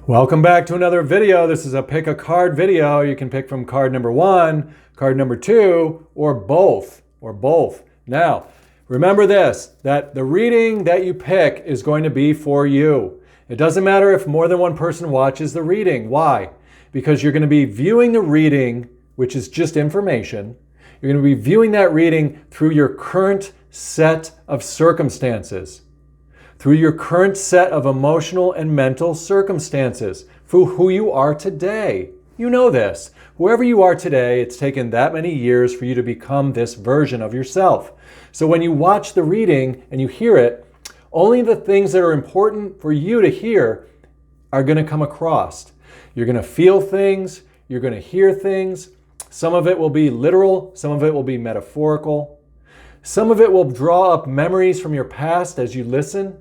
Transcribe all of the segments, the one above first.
Welcome back to another video. This is a pick a card video. You can pick from card number 1, card number 2, or both. Now, remember this, that the reading that you pick is going to be for you. It doesn't matter if more than one person watches the reading. Why? Because you're going to be viewing the reading, which is just information. You're going to be viewing that reading through your current set of circumstances. Through your current set of emotional and mental circumstances, for who you are today. You know this. Whoever you are today, it's taken that many years for you to become this version of yourself. So when you watch the reading and you hear it, only the things that are important for you to hear are going to come across. You're going to feel things, you're going to hear things. Some of it will be literal, some of it will be metaphorical. Some of it will draw up memories from your past as you listen.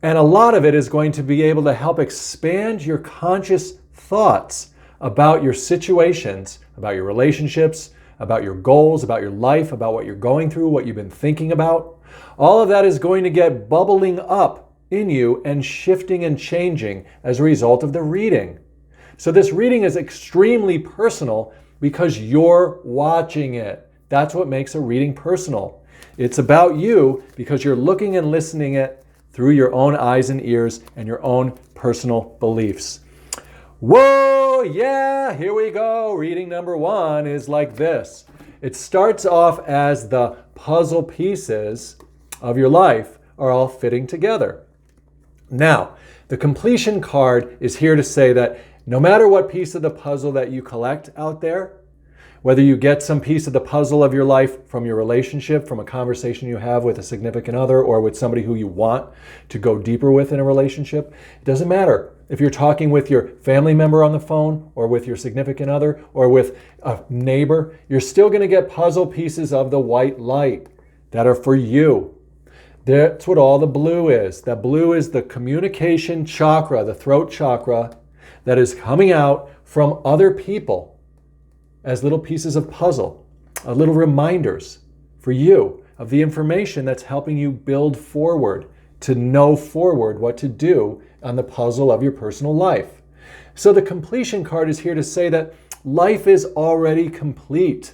And a lot of it is going to be able to help expand your conscious thoughts about your situations, about your relationships, about your goals, about your life, about what you're going through, what you've been thinking about. All of that is going to get bubbling up in you and shifting and changing as a result of the reading. So this reading is extremely personal because you're watching it. That's what makes a reading personal. It's about you because you're looking and listening it through your own eyes and ears and your own personal beliefs. Whoa, yeah, here we go. Reading number 1 is like this. It starts off as the puzzle pieces of your life are all fitting together. Now, the completion card is here to say that no matter what piece of the puzzle that you collect out there, whether you get some piece of the puzzle of your life from your relationship, from a conversation you have with a significant other or with somebody who you want to go deeper with in a relationship, it doesn't matter. If you're talking with your family member on the phone or with your significant other or with a neighbor, you're still going to get puzzle pieces of the white light that are for you. That's what all the blue is. That blue is the communication chakra, the throat chakra that is coming out from other people as little pieces of puzzle, little reminders for you of the information that's helping you build forward, to know forward what to do on the puzzle of your personal life. So the completion card is here to say that life is already complete,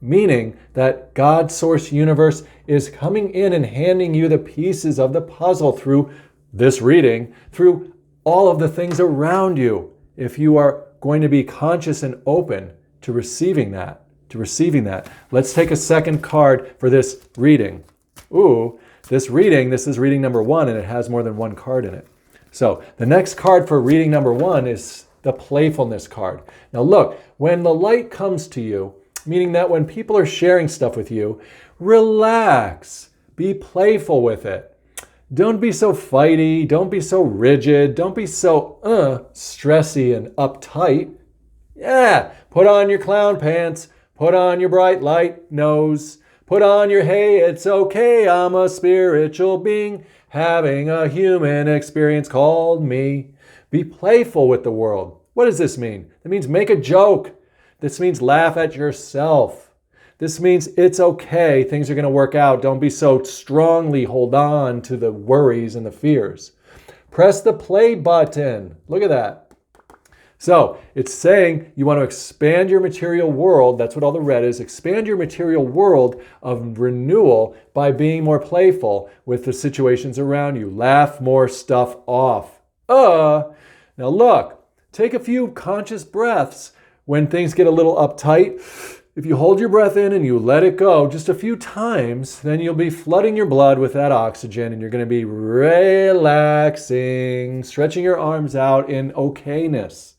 meaning that God, Source, Universe is coming in and handing you the pieces of the puzzle through this reading, through all of the things around you, if you are going to be conscious and open to receiving that. Let's take a second card for this reading. This is reading number 1, and it has more than one card in it. So the next card for reading number 1 is the playfulness card. Now look, when the light comes to you, meaning that when people are sharing stuff with you, relax, be playful with it. Don't be so fighty, don't be so rigid, don't be so stressy and uptight. Yeah, put on your clown pants, put on your bright light nose, put on your hey, it's okay, I'm a spiritual being, having a human experience called me. Be playful with the world. What does this mean? It means make a joke. This means laugh at yourself. This means it's okay, things are going to work out. Don't be so strongly hold on to the worries and the fears. Press the play button. Look at that. So it's saying you want to expand your material world. That's what all the red is. Expand your material world of renewal by being more playful with the situations around you. Laugh more stuff off. Now look, take a few conscious breaths when things get a little uptight. If you hold your breath in and you let it go just a few times, then you'll be flooding your blood with that oxygen and you're going to be relaxing, stretching your arms out in okayness.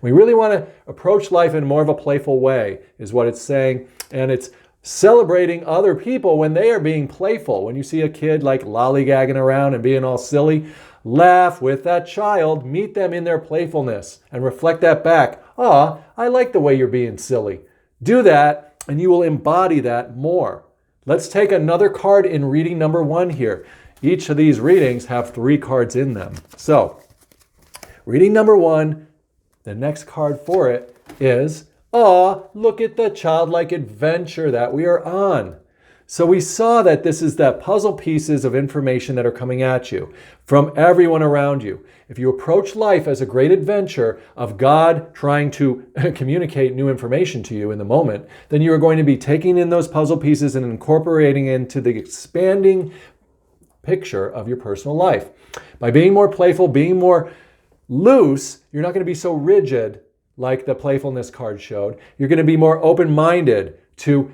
We really want to approach life in more of a playful way, is what it's saying. And it's celebrating other people when they are being playful. When you see a kid like lollygagging around and being all silly, laugh with that child, meet them in their playfulness and reflect that back. I like the way you're being silly. Do that and you will embody that more. Let's take another card in reading number 1 here. Each of these readings have 3 cards in them. So, reading number 1, the next card for it is, look at the childlike adventure that we are on. So we saw that this is that puzzle pieces of information that are coming at you from everyone around you. If you approach life as a great adventure of God trying to communicate new information to you in the moment, then you are going to be taking in those puzzle pieces and incorporating into the expanding picture of your personal life. By being more playful, being more loose, you're not going to be so rigid like the playfulness card showed. You're going to be more open-minded to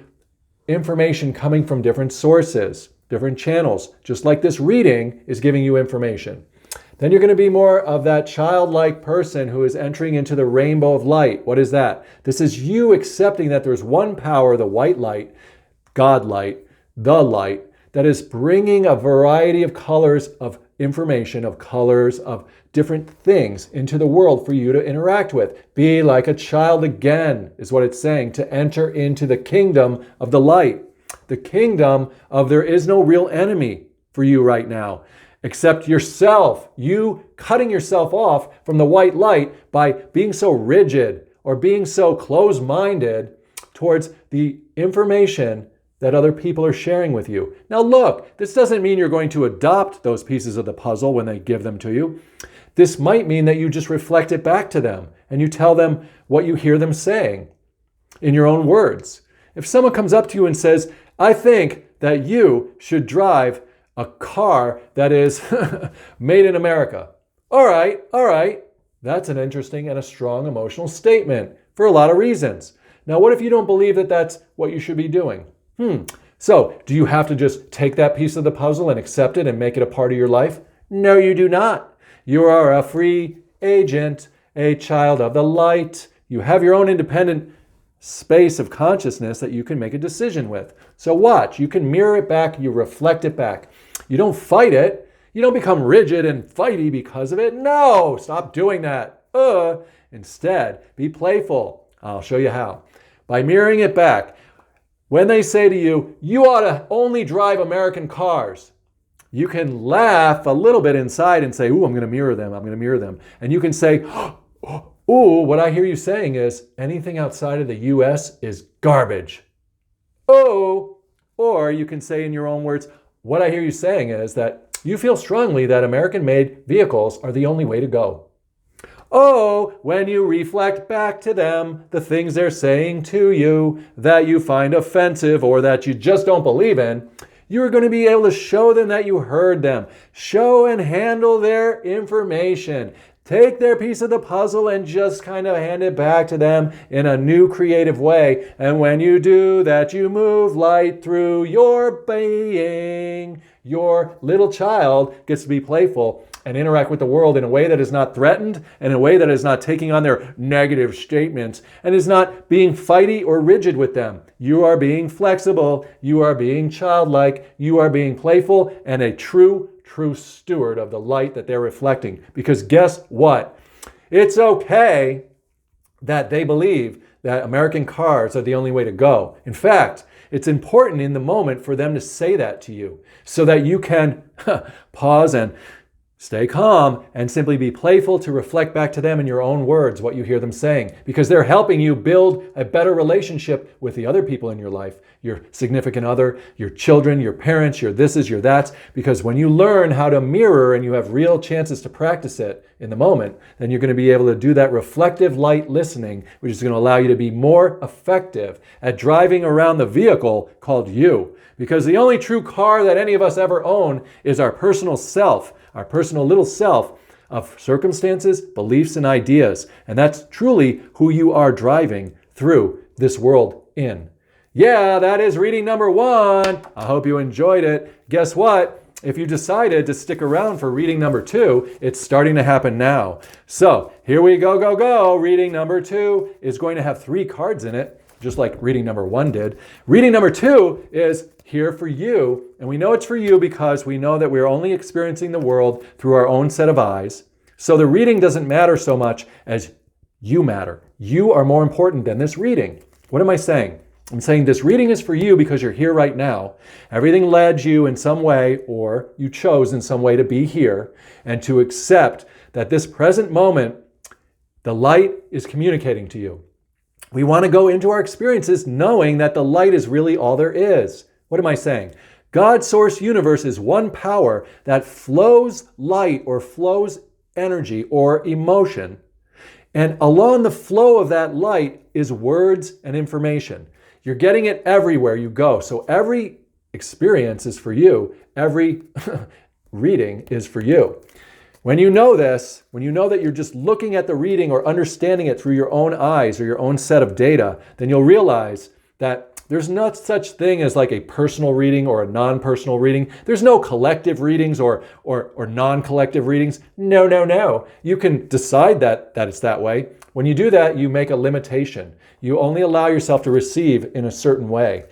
information coming from different sources, different channels, just like this reading is giving you information. Then you're going to be more of that childlike person who is entering into the rainbow of light. What is that? This is you accepting that there's one power, the white light, God light, the light, that is bringing a variety of colors of information, of colors, of different things into the world for you to interact with. Be like a child again, is what it's saying, to enter into the kingdom of the light. The kingdom of there is no real enemy for you right now, except yourself. You cutting yourself off from the white light by being so rigid or being so closed-minded towards the information that other people are sharing with you. Now look, this doesn't mean you're going to adopt those pieces of the puzzle when they give them to you. This might mean that you just reflect it back to them and you tell them what you hear them saying in your own words. If someone comes up to you and says, I think that you should drive a car that is made in America. All right. That's an interesting and a strong emotional statement for a lot of reasons. Now, what if you don't believe that that's what you should be doing? So, do you have to just take that piece of the puzzle and accept it and make it a part of your life? No, you do not. You are a free agent, a child of the light. You have your own independent space of consciousness that you can make a decision with. So watch, you can mirror it back, you reflect it back. You don't fight it. You don't become rigid and fighty because of it. No, stop doing that. Instead, be playful. I'll show you how. By mirroring it back. When they say to you, you ought to only drive American cars, you can laugh a little bit inside and say, ooh, I'm going to mirror them. And you can say, ooh, what I hear you saying is anything outside of the U.S. is garbage. Oh, or you can say in your own words, what I hear you saying is that you feel strongly that American-made vehicles are the only way to go. Oh, when you reflect back to them the things they're saying to you that you find offensive or that you just don't believe in, you're going to be able to show them that you heard them. Show and handle their information. Take their piece of the puzzle and just kind of hand it back to them in a new creative way. And when you do that, you move light through your being. Your little child gets to be playful and interact with the world in a way that is not threatened and in a way that is not taking on their negative statements and is not being fighty or rigid with them. You are being flexible. You are being childlike. You are being playful and a true steward of the light that they're reflecting. Because guess what? It's okay that they believe that American cars are the only way to go. In fact, it's important in the moment for them to say that to you so that you can pause and stay calm and simply be playful to reflect back to them in your own words what you hear them saying, because they're helping you build a better relationship with the other people in your life, your significant other, your children, your parents, your thises, your that's, because when you learn how to mirror and you have real chances to practice it in the moment, then you're going to be able to do that reflective light listening, which is going to allow you to be more effective at driving around the vehicle called you. Because the only true car that any of us ever own is our personal self, our personal little self of circumstances, beliefs, and ideas. And that's truly who you are driving through this world in. Yeah, that is reading number 1. I hope you enjoyed it. Guess what? If you decided to stick around for reading number 2, it's starting to happen now. So here we go. Reading number 2 is going to have 3 cards in it, just like reading number 1 did. Reading number 2 is here for you, and we know it's for you because we know that we're only experiencing the world through our own set of eyes. So the reading doesn't matter so much as you matter. You are more important than this reading. What am I saying? I'm saying this reading is for you because you're here right now. Everything led you in some way, or you chose in some way to be here and to accept that this present moment, the light is communicating to you. We want to go into our experiences knowing that the light is really all there is. What am I saying? God's source universe is one power that flows light or flows energy or emotion. And along the flow of that light is words and information. You're getting it everywhere you go. So every experience is for you. Every reading is for you. When you know this, when you know that you're just looking at the reading or understanding it through your own eyes or your own set of data, then you'll realize that there's not such thing as like a personal reading or a non-personal reading. There's no collective readings or non-collective readings. No. You can decide that it's that way. When you do that, you make a limitation. You only allow yourself to receive in a certain way.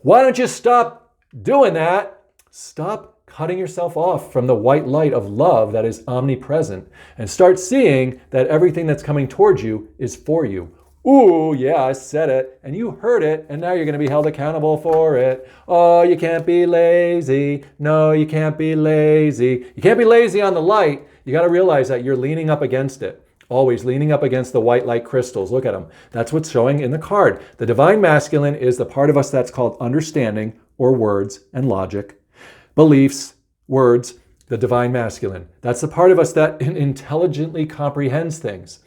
Why don't you stop doing that? Stop cutting yourself off from the white light of love that is omnipresent and start seeing that everything that's coming towards you is for you. Ooh, yeah, I said it, and you heard it, and now you're going to be held accountable for it. Oh, you can't be lazy. No, you can't be lazy. You can't be lazy on the light. You got to realize that you're leaning up against it. Always leaning up against the white light crystals. Look at them. That's what's showing in the card. The divine masculine is the part of us that's called understanding, or words and logic, beliefs, words, the divine masculine. That's the part of us that intelligently comprehends things.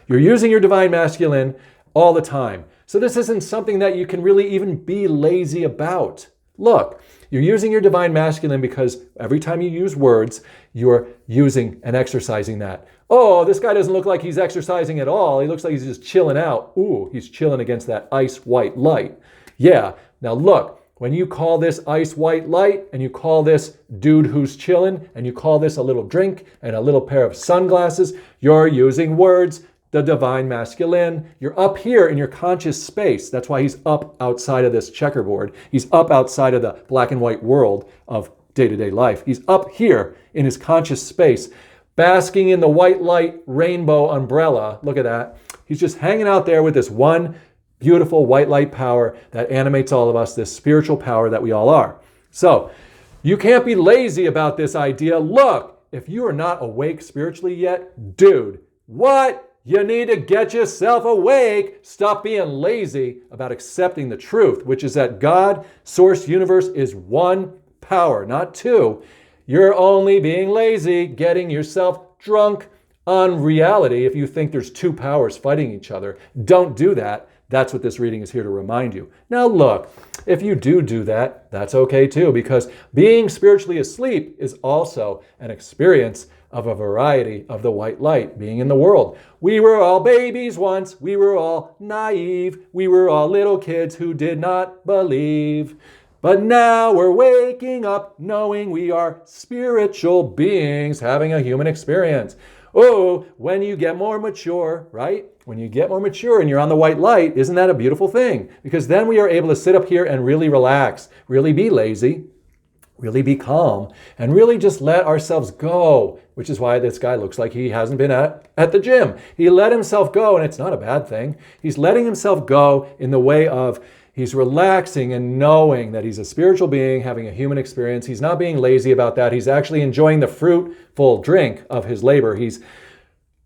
You're using your divine masculine all the time. So this isn't something that you can really even be lazy about. Look, you're using your divine masculine because every time you use words, you're using and exercising that. Oh, this guy doesn't look like he's exercising at all. He looks like he's just chilling out. Ooh, he's chilling against that ice white light. Yeah, now look. When you call this ice white light and you call this dude who's chilling and you call this a little drink and a little pair of sunglasses, you're using words, the divine masculine. You're up here in your conscious space. That's why he's up outside of this checkerboard. He's up outside of the black and white world of day-to-day life. He's up here in his conscious space, basking in the white light rainbow umbrella. Look at that. He's just hanging out there with this one beautiful white light power that animates all of us, this spiritual power that we all are. So you can't be lazy about this idea. Look, if you are not awake spiritually yet, dude, what? You need to get yourself awake. Stop being lazy about accepting the truth, which is that God, source, universe is one power, not two. You're only being lazy, getting yourself drunk on reality if you think there's two powers fighting each other. Don't do that. That's what this reading is here to remind you. Now look, if you do that, that's okay too, because being spiritually asleep is also an experience of a variety of the white light being in the world. We were all babies once. We were all naive. We were all little kids who did not believe. But now we're waking up knowing we are spiritual beings having a human experience. Oh, when you get more mature, right? When you get more mature and you're on the white light, isn't that a beautiful thing? Because then we are able to sit up here and really relax, really be lazy, really be calm, and really just let ourselves go, which is why this guy looks like he hasn't been at the gym. He let himself go, and it's not a bad thing. He's letting himself go in the way of he's relaxing and knowing that he's a spiritual being having a human experience. He's not being lazy about that. He's actually enjoying the fruitful drink of his labor. He's,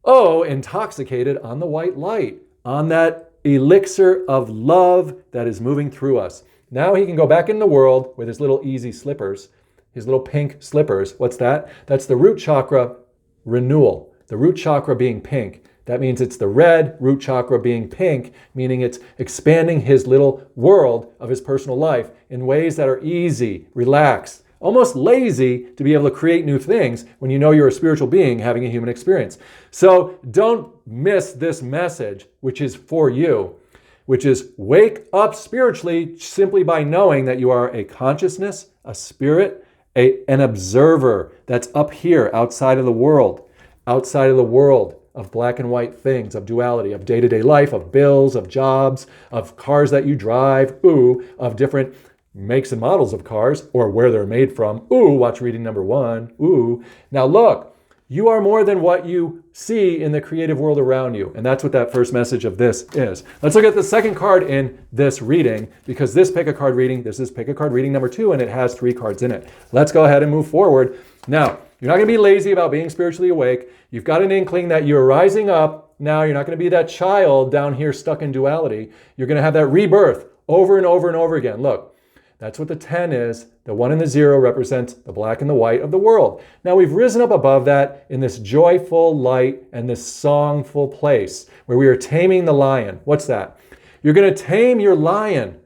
intoxicated on the white light, on that elixir of love that is moving through us. Now he can go back in the world with his little easy slippers, his little pink slippers. What's that? That's the root chakra renewal. The root chakra being pink. That means it's the red root chakra being pink, meaning it's expanding his little world of his personal life in ways that are easy, relaxed, almost lazy to be able to create new things when you know you're a spiritual being having a human experience. So don't miss this message, which is for you, which is wake up spiritually simply by knowing that you are a consciousness, a spirit, an observer that's up here outside of the world of black and white things, of duality, of day-to-day life, of bills, of jobs, of cars that you drive, of different makes and models of cars, or where they're made from. Watch reading number 1. Now look, you are more than what you see in the creative world around you. And that's what that first message of this is. Let's look at the second card in this reading, because this pick a card reading, this is pick a card reading number 2, and it has 3 cards in it. Let's go ahead and move forward. Now, you're not going to be lazy about being spiritually awake. You've got an inkling that you're rising up. Now, you're not going to be that child down here stuck in duality. You're going to have that rebirth over and over and over again. Look, That's what the 10 is. The 1 and the 0 represents the black and the white of the world. Now we've risen up above that in this joyful light and this songful place where we are taming the lion. What's that? You're going to tame your lion.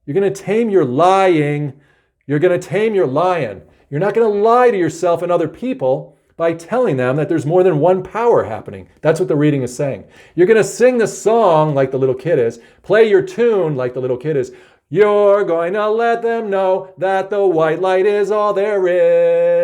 You're going to tame your lying. You're going to tame your lion. You're not going to lie to yourself and other people by telling them that there's more than one power happening. That's what the reading is saying. You're going to sing the song like the little kid is, play your tune like the little kid is. You're going to let them know that the white light is all there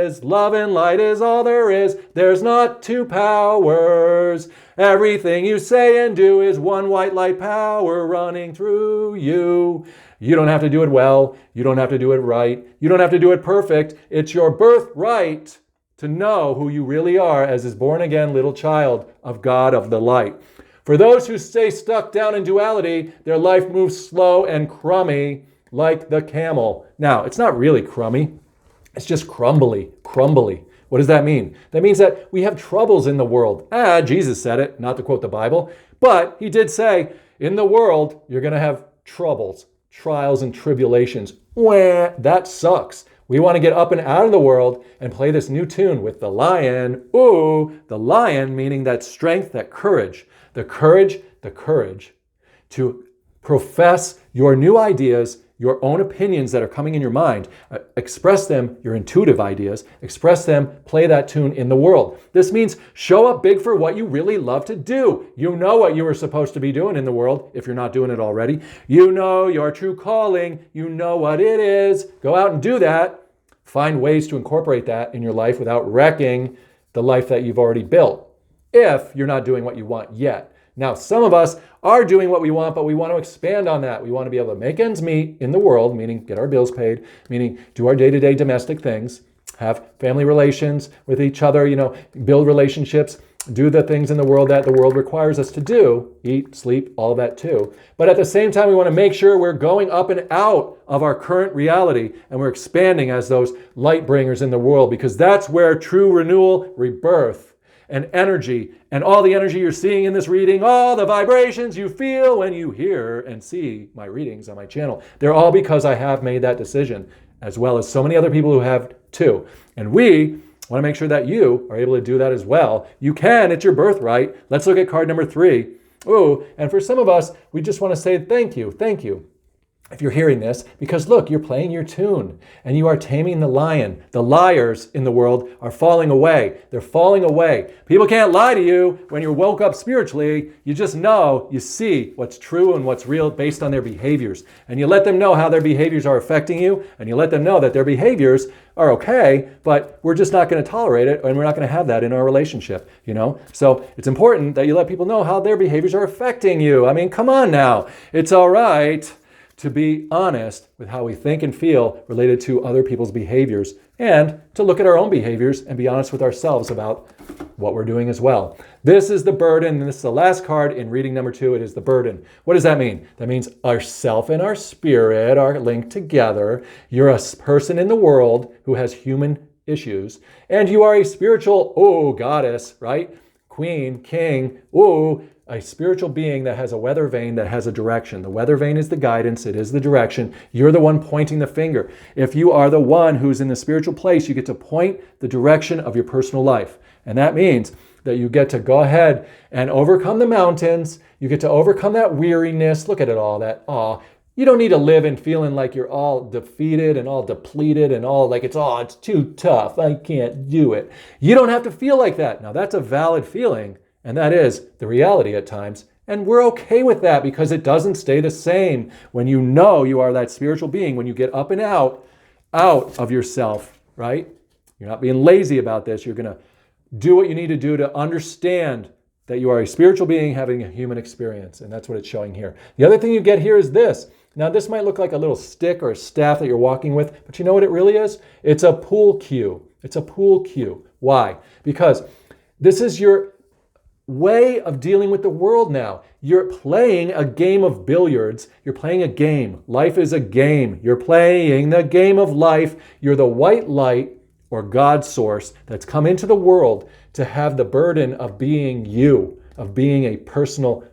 is. Love and light is all there is. There's not two powers. Everything you say and do is one white light power running through you. You don't have to do it well. You don't have to do it right. You don't have to do it perfect. It's your birthright to know who you really are as this born-again little child of God of the light. For those who stay stuck down in duality, their life moves slow and crummy like the camel. Now, it's not really crummy. It's just crumbly. What does that mean? That means that we have troubles in the world. Jesus said it, not to quote the Bible, but he did say, in the world, you're going to have troubles, trials, and tribulations. That sucks. We want to get up and out of the world and play this new tune with the lion. Ooh, the lion meaning that strength, that courage. The courage to profess your new ideas, your own opinions that are coming in your mind. Express them, your intuitive ideas. Express them, play that tune in the world. This means show up big for what you really love to do. You know what you were supposed to be doing in the world if you're not doing it already. You know your true calling. You know what it is. Go out and do that. Find ways to incorporate that in your life without wrecking the life that you've already built, if you're not doing what you want yet. Now, some of us are doing what we want, but we want to expand on that. We want to be able to make ends meet in the world, meaning get our bills paid, meaning do our day-to-day domestic things, have family relations with each other, build relationships, do the things in the world that the world requires us to do, eat, sleep, all of that too. But at the same time, we want to make sure we're going up and out of our current reality and we're expanding as those light bringers in the world, because that's where true renewal, rebirth, and energy, and all the energy you're seeing in this reading, all the vibrations you feel when you hear and see my readings on my channel, they're all because I have made that decision, as well as so many other people who have too. And we want to make sure that you are able to do that as well. You can, it's your birthright. Let's look at card number 3. Oh, and for some of us, we just want to say thank you. If you're hearing this, because look, you're playing your tune and you are taming the lion. The liars in the world are falling away. They're falling away. People can't lie to you when you're woke up spiritually. You just know, you see what's true and what's real based on their behaviors. And you let them know how their behaviors are affecting you, and you let them know that their behaviors are okay, but we're just not going to tolerate it, and we're not going to have that in our relationship, So it's important that you let people know how their behaviors are affecting you. I mean, come on now. It's all right to be honest with how we think and feel related to other people's behaviors, and to look at our own behaviors and be honest with ourselves about what we're doing as well. This is the burden, and this is the last card in reading number 2. It is the burden. What does that mean? That means our self and our spirit are linked together. You're a person in the world who has human issues, and you are a spiritual, goddess, right? Queen, king, a spiritual being that has a weather vane that has a direction. The weather vane is the guidance. It is the direction. You're the one pointing the finger. If you are the one who's in the spiritual place, you get to point the direction of your personal life. And that means that you get to go ahead and overcome the mountains. You get to overcome that weariness. Look at it all, that you don't need to live in feeling like you're all defeated and all depleted and all like it's too tough. I can't do it. You don't have to feel like that. Now that's a valid feeling. And that is the reality at times. And we're okay with that because it doesn't stay the same when you know you are that spiritual being, when you get up and out of yourself, right? You're not being lazy about this. You're going to do what you need to do to understand that you are a spiritual being having a human experience. And that's what it's showing here. The other thing you get here is this. Now, this might look like a little stick or a staff that you're walking with, but you know what it really is? It's a pool cue. It's a pool cue. Why? Because this is your way of dealing with the world now. You're playing a game of billiards. You're playing a game. Life is a game. You're playing the game of life. You're the white light or God source that's come into the world to have the burden of being you, of being a personal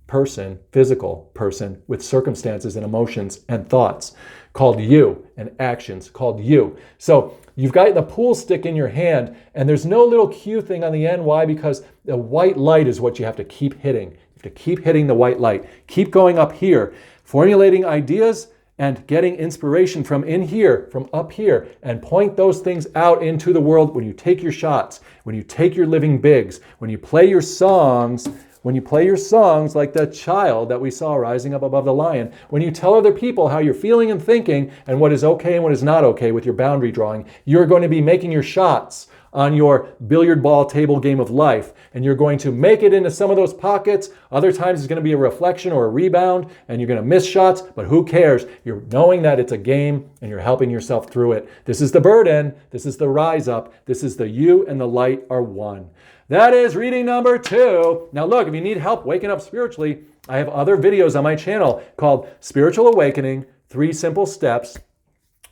person, physical person with circumstances and emotions and thoughts called you and actions called you. So you've got the pool stick in your hand and there's no little Q thing on the end. Why? Because the white light is what you have to keep hitting. You have to keep hitting the white light. Keep going up here, formulating ideas and getting inspiration from in here, from up here, and point those things out into the world when you take your shots, when you take your living bigs, when you play your songs, like the child that we saw rising up above the lion, when you tell other people how you're feeling and thinking and what is okay and what is not okay with your boundary drawing, you're going to be making your shots on your billiard ball table game of life, and you're going to make it into some of those pockets. Other times it's going to be a reflection or a rebound, and you're going to miss shots, but who cares? You're knowing that it's a game, and you're helping yourself through it. This is the burden. This is the rise up. This is the you and the light are one. That is reading number 2. Now look, if you need help waking up spiritually, I have other videos on my channel called Spiritual Awakening, 3 Simple Steps,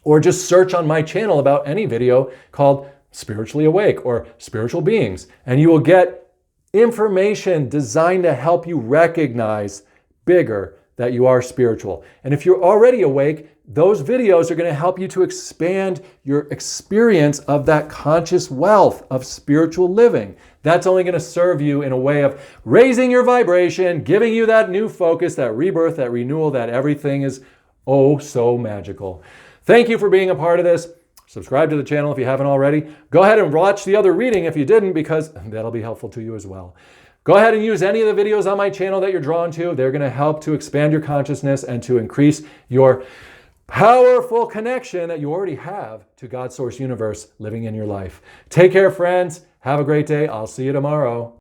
or just search on my channel about any video called Spiritually Awake or Spiritual Beings, and you will get information designed to help you recognize bigger that you are spiritual. And if you're already awake, those videos are going to help you to expand your experience of that conscious wealth of spiritual living. That's only going to serve you in a way of raising your vibration, giving you that new focus, that rebirth, that renewal, that everything is oh so magical. Thank you for being a part of this. Subscribe to the channel if you haven't already. Go ahead and watch the other reading if you didn't, because that'll be helpful to you as well. Go ahead and use any of the videos on my channel that you're drawn to. They're going to help to expand your consciousness and to increase your powerful connection that you already have to God's source universe living in your life. Take care, friends. Have a great day. I'll see you tomorrow.